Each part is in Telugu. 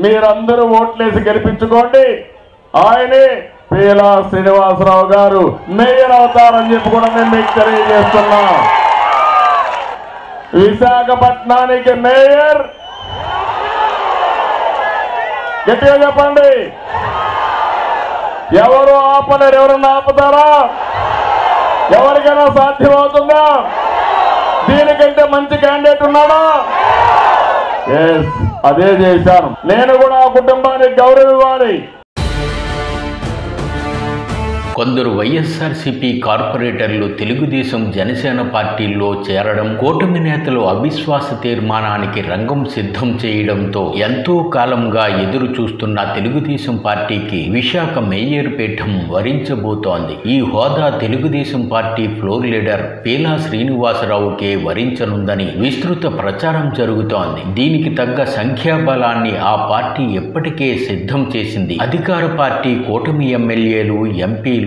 మీరందరూ ఓట్లేసి గెలిపించుకోండి. ఆయనే పీలా శ్రీనివాసరావు గారు మేయర్ అవుతారని చెప్పి కూడా నేను మీకు తెలియజేస్తున్నా. విశాఖపట్నానికి మేయర్ గట్టిగా చెప్పండి. ఎవరు ఆపలేరు. ఎవరన్నా ఆపుతారా? ఎవరికైనా సాధ్యమవుతుందా? దీనికంటే మంచి క్యాండిడేట్ ఉన్నాడా? ఎస్, అదే చేశాను. నేను కూడా ఆ కుటుంబానికి గౌరవం ఇవ్వాలి. కొందరు వైఎస్ఆర్సీపీ కార్పొరేటర్లు తెలుగుదేశం జనసేన పార్టీల్లో చేరడం, కూటమి నేతలు అవిశ్వాస తీర్మానానికి రంగం సిద్ధం చేయడంతో ఎంతో కాలంగా ఎదురు చూస్తున్న తెలుగుదేశం పార్టీకి విశాఖ మేయర్ పీఠం వరించబోతోంది. ఈ హోదా Telugu Desam party floor leader Peela శ్రీనివాసరావుకే వరించనుందని విస్తృత ప్రచారం జరుగుతోంది. దీనికి తగ్గ సంఖ్యాబలాన్ని ఆ పార్టీ ఎప్పటికే సిద్ధం చేసింది. అధికార పార్టీ కూటమి ఎమ్మెల్యేలు, ఎంపీలు,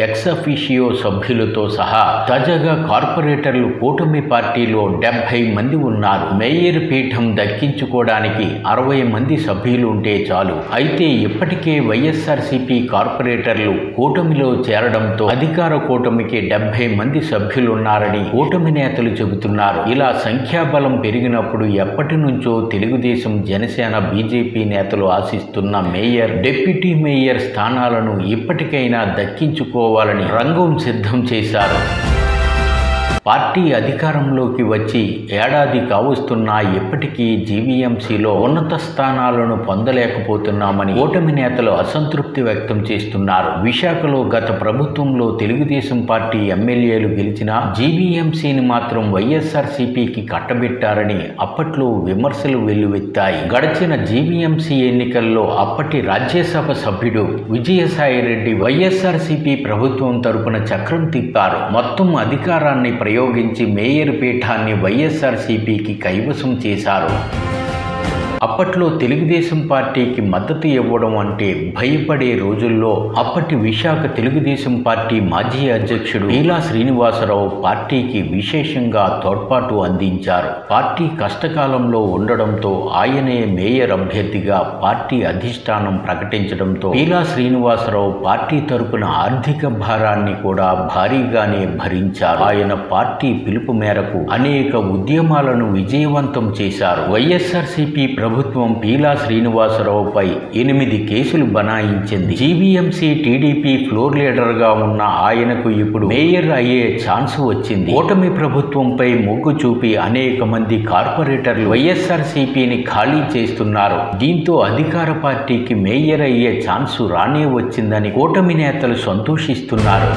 ఎక్స్ అఫీషియో సభ్యులతో సహా తాజాగా కార్పొరేటర్లు కూటమి పార్టీలో 70 మంది ఉన్నారు. మేయర్ పీఠం దక్కించుకోవడానికి 60 మంది సభ్యులు ఉంటే చాలు. అయితే ఇప్పటికే వైఎస్ఆర్సీపీ కార్పొరేటర్లు కూటమిలో చేరడంతో అధికార కూటమికి 70 మంది సభ్యులున్నారని కూటమి నేతలు చెబుతున్నారు. ఇలా సంఖ్యాబలం పెరిగినప్పుడు ఎప్పటి నుంచో తెలుగుదేశం, జనసేన, బీజేపీ నేతలు ఆశిస్తున్న మేయర్, డిప్యూటీ మేయర్ స్థానాలను ఇప్పటికైనా దక్కించుకోవాలని రంగం సిద్ధం చేశారు. పార్టీ అధికారంలోకి వచ్చి ఏడాది కావస్తున్నా ఇప్పటికీ జీవీఎంసీలో ఉన్నత స్థానాలను పొందలేకపోతున్నామని కూటమి నేతలు అసంతృప్తి వ్యక్తం చేస్తున్నారు. విశాఖలో గత ప్రభుత్వంలో తెలుగుదేశం పార్టీ ఎమ్మెల్యేలు గెలిచినా జీవీఎంసీని మాత్రం వైఎస్ఆర్సీపీకి కట్టబెట్టారని అప్పట్లో విమర్శలు వెల్లువెత్తాయి. గడిచిన జీవీఎంసీ ఎన్నికల్లో అప్పటి రాజ్యసభ సభ్యుడు విజయసాయిరెడ్డి వైఎస్ఆర్సీపీ ప్రభుత్వం తరపున చక్రం తిప్పారు. మొత్తం అధికారాన్ని ప్రయోగించి మేయర్ పీఠాన్ని వైఎస్ఆర్సీపీకి కైవసం చేశారు. అప్పట్లో తెలుగుదేశం పార్టీకి మద్దతు ఇవ్వడం అంటే భయపడే రోజుల్లో అప్పటి విశాఖ తెలుగుదేశం పార్టీ మాజీ అధ్యక్షుడు పీలా శ్రీనివాసరావు పార్టీకి విశేషంగా తోడ్పాటు అందించారు. పార్టీ కష్టకాలంలో ఉండడంతో ఆయనే మేయర్ అభ్యర్థిగా పార్టీ అధిష్టానం ప్రకటించడంతో పీలా శ్రీనివాసరావు పార్టీ తరపున ఆర్థిక భారాన్ని కూడా భారీగానే భరించారు. ఆయన పార్టీ పిలుపు మేరకు అనేక ఉద్యమాలను విజయవంతం చేశారు. వైఎస్ఆర్సీపీ ప్రభుత్వం పీలా శ్రీనివాసరావుపై 8 కేసులు బనాయించింది. జీవీఎంసీ టీడీపీ ఫ్లోర్ లీడర్ గా ఉన్న ఆయనకు ఇప్పుడు మేయర్ అయ్యే ఛాన్స్ వచ్చింది. కూటమి ప్రభుత్వంపై మొగ్గు చూపి అనేక మంది కార్పొరేటర్లు వైఎస్ఆర్సీపీని ఖాళీ చేస్తున్నారు. దీంతో అధికార పార్టీకి మేయర్ అయ్యే ఛాన్స్ రానే వచ్చిందని కూటమి నేతలు సంతోషిస్తున్నారు.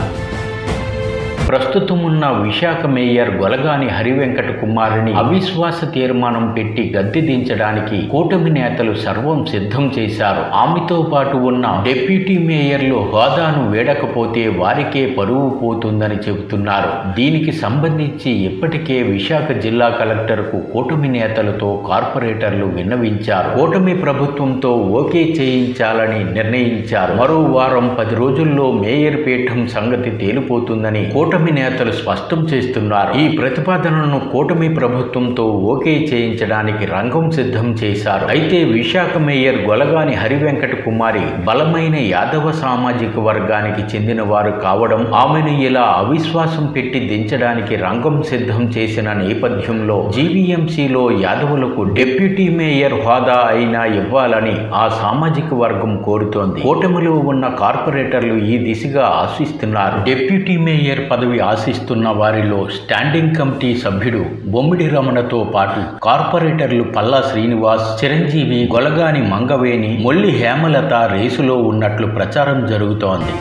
ప్రస్తుతం ఉన్న విశాఖ మేయర్ గొలగాని హరివెంకట కుమారుని అవిశ్వాస తీర్మానం పెట్టి గద్దె దించడానికి కూటమి నేతలు సర్వం సిద్ధం చేశారు. ఆమెతో పాటు ఉన్న డిప్యూటీ మేయర్లు హోదాను వేడకపోతే వారికే పరువు పోతుందని చెబుతున్నారు. దీనికి సంబంధించి ఇప్పటికే విశాఖ జిల్లా కలెక్టర్కు కూటమి నేతలతో కార్పొరేటర్లు విన్నవించారు. కూటమి ప్రభుత్వంతో ఓకే చేయించాలని నిర్ణయించారు. మరో వారం 10 రోజుల్లో మేయర్ పీఠం సంగతి తేలిపోతుందని కూటమి నేతలు స్పష్టం చేస్తున్నారు. ఈ ప్రతిపాదనను కూటమి ప్రభుత్వంతో ఓకే చేయించడానికి రంగం సిద్ధం చేశారు. అయితే విశాఖ మేయర్ గొలగాని హరివెంకట కుమారి బలమైన యాదవ సామాజిక వర్గానికి చెందిన వారు కావడం, ఆమెను ఇలా అవిశ్వాసం పెట్టి దించడానికి రంగం సిద్ధం చేసిన నేపథ్యంలో జీవీఎంసీలో యాదవులకు డిప్యూటీ మేయర్ హోదా అయినా ఇవ్వాలని ఆ సామాజిక వర్గం కోరుతోంది. కూటమిలో ఉన్న కార్పొరేటర్లు ఈ దిశగా ఆశిస్తున్నారు. డిప్యూటీ మేయర్ పదవి ఆశిస్తున్న వారిలో స్టాండింగ్ కమిటీ సభ్యుడు బొమ్మిడి రమణతో పాటు కార్పొరేటర్లు పల్లా శ్రీనివాస్, చిరంజీవి, గొలగాని మంగవేణి, మొల్లి హేమలత రేసులో ఉన్నట్లు ప్రచారం జరుగుతోంది.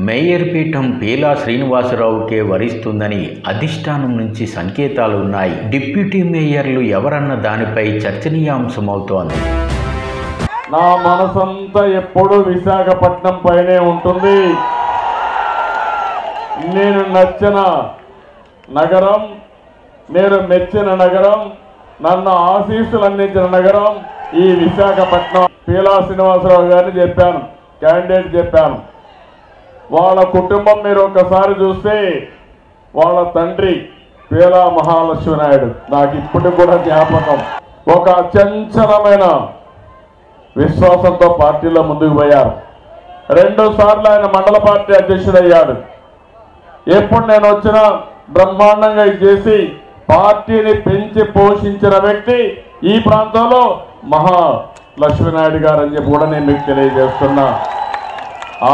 మేయర్ పీఠం పీలా శ్రీనివాసరావుకే వరిస్తుందని అధిష్టానం నుంచి సంకేతాలున్నాయి. డిప్యూటీ మేయర్లు ఎవరన్న దానిపై చర్చనీయాంశమవుతోంది. నా మనసంతా ఎప్పుడూ విశాఖపట్నం పైనే ఉంటుంది. నేను నచ్చిన నగరం, నేను మెచ్చిన నగరం, నన్ను ఆశీస్సులు అందించిన నగరం ఈ విశాఖపట్నం. పీలా శ్రీనివాసరావు గారిని చెప్పాను, క్యాండిడేట్ చెప్పాను. వాళ్ళ కుటుంబం మీరు ఒక్కసారి చూస్తే వాళ్ళ తండ్రి పీలా మహాలక్ష్మి నాయుడు నాకు ఇప్పటికి కూడా జ్ఞాపకం. ఒక అచంచలమైన విశ్వాసంతో పార్టీలో ముందుకు పోయారు. 2 సార్లు ఆయన మండల పార్టీ అధ్యక్షుడయ్యాడు. ఎప్పుడు నేను వచ్చినా బ్రహ్మాండంగా చేసి పార్టీని పెంచి పోషించిన వ్యక్తి ఈ ప్రాంతంలో మహా లక్ష్మీనాయుడు గారు అని చెప్పి కూడా నేను మీకు తెలియజేస్తున్నా.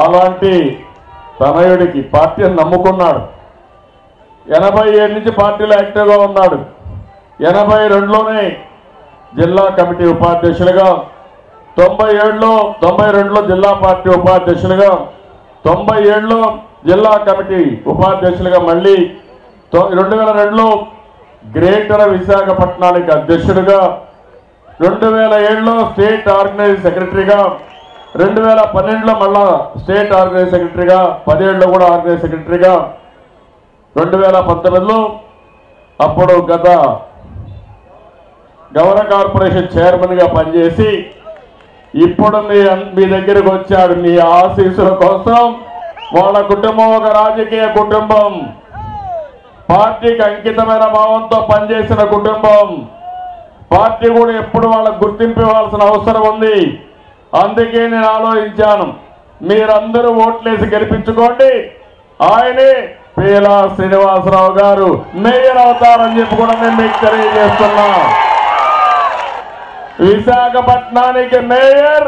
అలాంటి తనయుడికి పార్టీని నమ్ముకున్నాడు. 87 నుంచి పార్టీలో యాక్టివ్గా ఉన్నాడు. 82లోనే జిల్లా కమిటీ ఉపాధ్యక్షులుగా, 92లో జిల్లా పార్టీ ఉపాధ్యక్షులుగా, 97లో జిల్లా కమిటీ ఉపాధ్యక్షులుగా, మళ్ళీ 2002లో గ్రేటర్ విశాఖపట్నానికి అధ్యక్షుడిగా, 2007లో స్టేట్ ఆర్గనైజింగ్ సెక్రటరీగా, 2012లో మళ్ళా స్టేట్ ఆర్గనైజింగ్ సెక్రటరీగా, 17లో కూడా ఆర్గనైజింగ్ సెక్రటరీగా, 2019లో అప్పుడు గత గవర్నర్ కార్పొరేషన్ చైర్మన్గా పనిచేసి ఇప్పుడు మీ దగ్గరకు వచ్చాడు. మీ ఆశీస్సుల కోసం. వాళ్ళ కుటుంబం ఒక రాజకీయ కుటుంబం, పార్టీకి అంకితమైన భావంతో పనిచేసిన కుటుంబం. పార్టీ కూడా ఎప్పుడు వాళ్ళకు గుర్తింపు ఇవ్వాల్సిన అవసరం ఉంది. అందుకే నేను ఆలోచించాను, మీరందరూ ఓట్లేసి గెలిపించుకోండి, ఆయనే పీలా శ్రీనివాసరావు గారు మేయర్ అవుతారని చెప్పి కూడా నేను మీకు తెలియజేస్తున్నా. విశాఖపట్నానికి మేయర్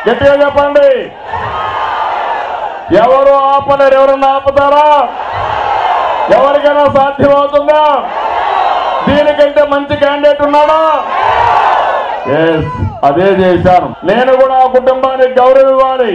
గట్టిగా చెప్పండి. ఎవరు ఆపలేరు. ఎవరన్నా ఆపుతారా? ఎవరికైనా సాధ్యమవుతుందా? దీనికంటే మంచి క్యాండిడేట్ ఉన్నాడా? అదే చేశాను. నేను కూడా ఆ కుటుంబానికి గౌరవం ఇవ్వాలి.